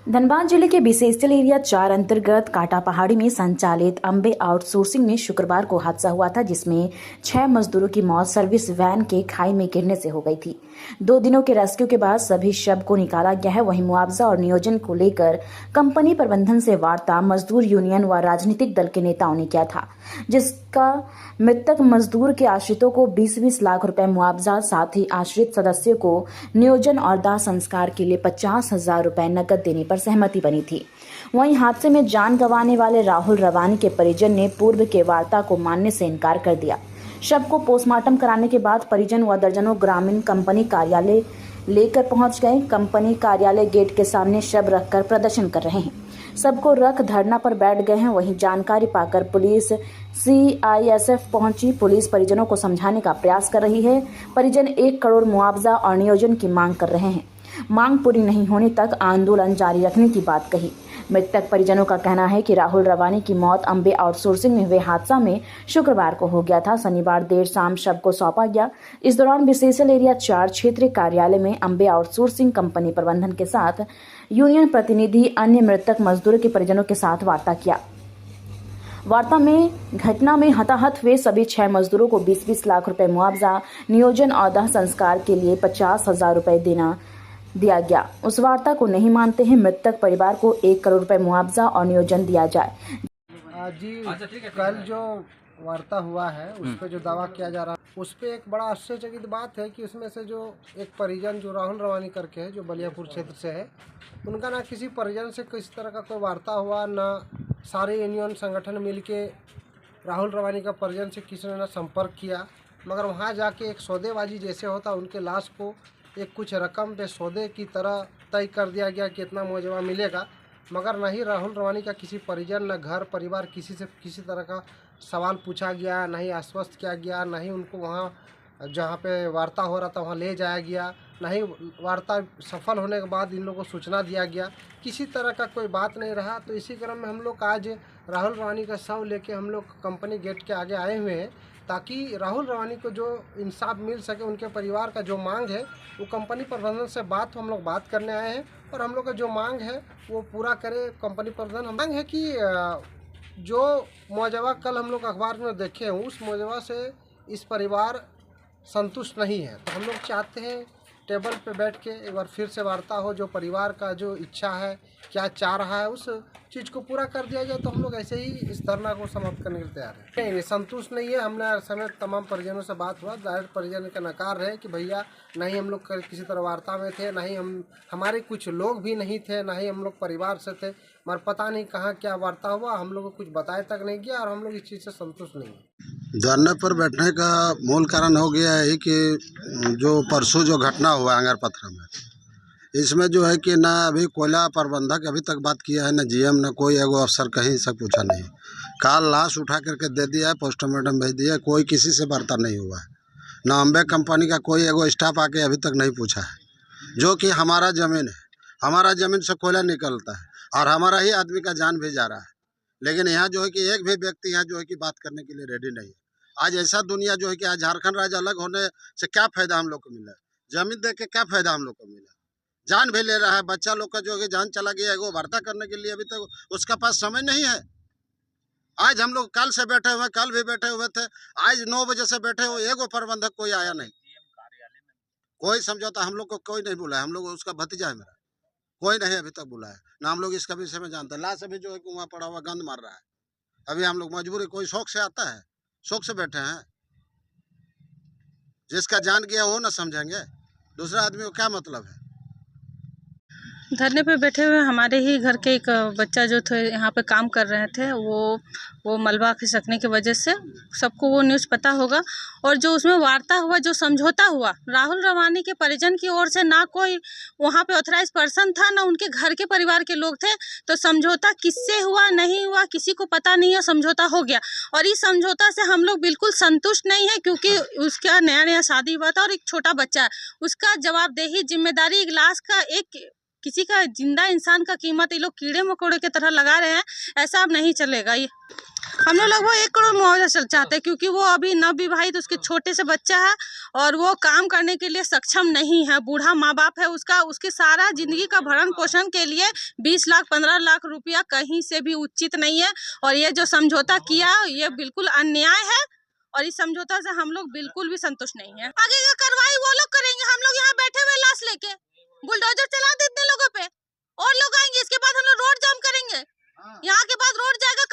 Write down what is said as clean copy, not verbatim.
धनबाद जिले के बीसेस्टल एरिया 4 अंतर्गत काटा पहाड़ी में संचालित अंबे आउटसोर्सिंग में शुक्रवार को हादसा हुआ था, जिसमें 6 मजदूरों की मौत सर्विस वैन के खाई में गिरने से हो गई थी। 2 दिनों के रेस्क्यू के बाद सभी शव को निकाला गया है। वहीं मुआवजा और नियोजन को लेकर कंपनी प्रबंधन से वार्ता मजदूर यूनियन व राजनीतिक दल के नेताओं ने किया था, जिसका मृतक मजदूर के आश्रितों को 20-20 लाख रुपए मुआवजा, साथ ही आश्रित सदस्यों को नियोजन और दाह संस्कार के लिए 50,000 रुपए नकद देने पर सहमति बनी थी। वहीं हादसे में जान गंवाने वाले राहुल रवानी के परिजन ने पूर्व के वार्ता को मानने से इनकार कर दिया। शव को पोस्टमार्टम कराने के बाद परिजन व दर्जनों ग्रामीण कंपनी कार्यालय लेकर पहुंच गए। कंपनी कार्यालय गेट के सामने शव रखकर प्रदर्शन कर रहे हैं। सबको रख धरना पर बैठ गए हैं। वहीं जानकारी पाकर पुलिस CISF पहुंची। पुलिस परिजनों को समझाने का प्रयास कर रही है। परिजन 1 करोड़ मुआवजा और नियोजन की मांग कर रहे हैं। मांग पूरी नहीं होने तक आंदोलन जारी रखने की बात कही। मृतक परिजनों का कहना है कि राहुल रवानी की मौत अंबे आउटसोर्सिंग में हुए हादसा में शुक्रवार को हो गया था। शनिवार देर शाम शव को सौंपा गया। इस दौरान बीसेस्टल एरिया 4 क्षेत्रीय कार्यालय में अंबे आउटसोर्सिंग कंपनी प्रबंधन के साथ यूनियन प्रतिनिधि अन्य मृतक मजदूरों के परिजनों के साथ वार्ता किया। वार्ता में घटना में हताहत हुए सभी 6 मजदूरों को 20-20 लाख रुपए मुआवजा, नियोजन और दाह संस्कार के लिए 50,000 रुपए दिया गया। उस वार्ता को नहीं मानते हैं। मृतक परिवार को 1 करोड़ रुपए मुआवजा और नियोजन दिया जाए। जी, कल जो वार्ता हुआ है उस पर जो दावा किया जा रहा है, उस पर एक बड़ा आश्चर्यचकित बात है कि उसमें से जो एक परिजन जो राहुल रवानी करके है, जो बलियापुर क्षेत्र से है, उनका ना किसी परिजन से किसी तरह का कोई वार्ता हुआ, ना सारे यूनियन संगठन मिलके राहुल रवानी का परिजन से किसी ने ना संपर्क किया। मगर वहाँ जाके एक सौदेबाजी जैसे होता, उनके लाश को एक कुछ रकम पे सौदे की तरह तय कर दिया गया कि इतना मुआवजा मिलेगा। मगर नहीं राहुल रवानी का किसी परिजन, न घर परिवार किसी से किसी तरह का सवाल पूछा गया, नहीं आश्वस्त किया गया, नहीं उनको वहाँ जहाँ पे वार्ता हो रहा था वहाँ ले जाया गया, नहीं वार्ता सफल होने के बाद इन लोगों को सूचना दिया गया। किसी तरह का कोई बात नहीं रहा। तो इसी क्रम में हम लोग आज राहुल रवानी का शव लेके हम लोग कंपनी गेट के आगे आए हुए हैं, ताकि राहुल रवानी को जो इंसाफ मिल सके। उनके परिवार का जो मांग है वो कंपनी प्रबंधन से हम लोग बात करने आए हैं, और हम लोग का जो मांग है वो पूरा करे कंपनी प्रबंधन। मांग है कि जो मुआवजा कल हम लोग अखबार में देखे हैं, उस मुआवजा से इस परिवार संतुष्ट नहीं है। तो हम लोग चाहते हैं टेबल पे बैठ के एक बार फिर से वार्ता हो, जो परिवार का जो इच्छा है, क्या चाह रहा है, उस चीज़ को पूरा कर दिया जाए। तो हम लोग ऐसे ही इस धरना को समाप्त करने के लिए तैयार हैं। नहीं, संतुष्ट नहीं है। हमने समेत तमाम परिजनों से बात हुआ, डायरेक्ट परिजन का नकार है कि भैया नहीं हम लोग किसी तरह वार्ता में थे, नहीं हमारे कुछ लोग भी नहीं थे, ना ही हम लोग परिवार से थे। मगर पता नहीं कहाँ क्या वार्ता हुआ, हम लोग को कुछ बताया तक नहीं गया, और हम लोग इस चीज़ से संतुष्ट नहीं हैं। धरने पर बैठने का मूल कारण हो गया है कि जो परसों जो घटना हुआ अंगार पत्थर में, इसमें जो है कि ना अभी कोयला प्रबंधक अभी तक बात किया है, ना GM, ना कोई एगो अफसर कहीं से पूछा नहीं। काल लाश उठा करके दे दिया है, पोस्टमार्टम भेज दिया है, कोई किसी से वार्ता नहीं हुआ है। ना अम्बे कंपनी का कोई एगो स्टाफ आके अभी तक नहीं पूछा है। जो कि हमारा ज़मीन है, हमारा ज़मीन से कोयला निकलता है और हमारा ही आदमी का जान भी जा रहा है। लेकिन यहाँ जो है कि एक भी व्यक्ति यहाँ जो है कि बात करने के लिए रेडी नहीं है। आज ऐसा दुनिया जो है कि आज झारखंड राज्य अलग होने से क्या फायदा हम लोग को मिला है? जमीन दे के क्या फायदा हम लोग को मिला? जान भी ले रहा है। बच्चा लोग का जो है जान चला गया है, वो वार्ता करने के लिए अभी तक उसका पास समय नहीं है। आज हम लोग कल से बैठे हुए, कल भी बैठे हुए थे, आज 9 बजे से बैठे हुए, एगो प्रबंधक कोई आया नहीं। कोई समझौता हम लोग को कोई नहीं बुलाया। हम लोग उसका भतीजा है मेरा, कोई नहीं अभी तक बुलाया ना। हम लोग इसका विषय में जानते हैं। लाश अभी जो है कि वहाँ पड़ा हुआ गंद मार रहा है। अभी हम लोग मजबूरी, कोई शौक से आता है, शौक से बैठे हैं। जिसका जान गया वो ना समझेंगे, दूसरा आदमी को क्या मतलब है? धरने पे बैठे हुए हमारे ही घर के एक बच्चा जो थे यहाँ पे काम कर रहे थे, वो मलबा खिसकने की वजह से सबको वो न्यूज़ पता होगा। और जो उसमें वार्ता हुआ, जो समझौता हुआ, राहुल रवानी के परिजन की ओर से ना कोई वहाँ पे ऑथराइज पर्सन था, ना उनके घर के परिवार के लोग थे। तो समझौता किससे हुआ नहीं हुआ किसी को पता नहीं है, समझौता हो गया। और इस समझौता से हम लोग बिल्कुल संतुष्ट नहीं है, क्योंकि उसका नया शादी हुआ था और एक छोटा बच्चा है। उसका जवाबदेही, जिम्मेदारी, एक लाश का, एक किसी का जिंदा इंसान का कीमत ये लोग कीड़े मकोड़े की तरह लगा रहे हैं। ऐसा अब नहीं चलेगा। ये हम लोग लगभग 1 करोड़ मुआवजा चाहते हैं, क्योंकि वो अभी नवविवाहित, उसके छोटे से बच्चा है और वो काम करने के लिए सक्षम नहीं है, बूढ़ा माँ बाप है उसका, उसके सारा जिंदगी का भरण पोषण के लिए 20 लाख 15 लाख रुपया कहीं से भी उचित नहीं है। और ये जो समझौता किया ये बिल्कुल अन्याय है और इस समझौता से हम लोग बिल्कुल भी संतुष्ट नहीं है। आगे का कार्रवाई वो लोग करेंगे, हम लोग यहाँ बैठे हुए लाश लेके बुलडोजर चला देते लोगों पे और लोग आएंगे, इसके बाद हम लोग रोड जाम करेंगे। यहाँ के बाद रोड जाएगा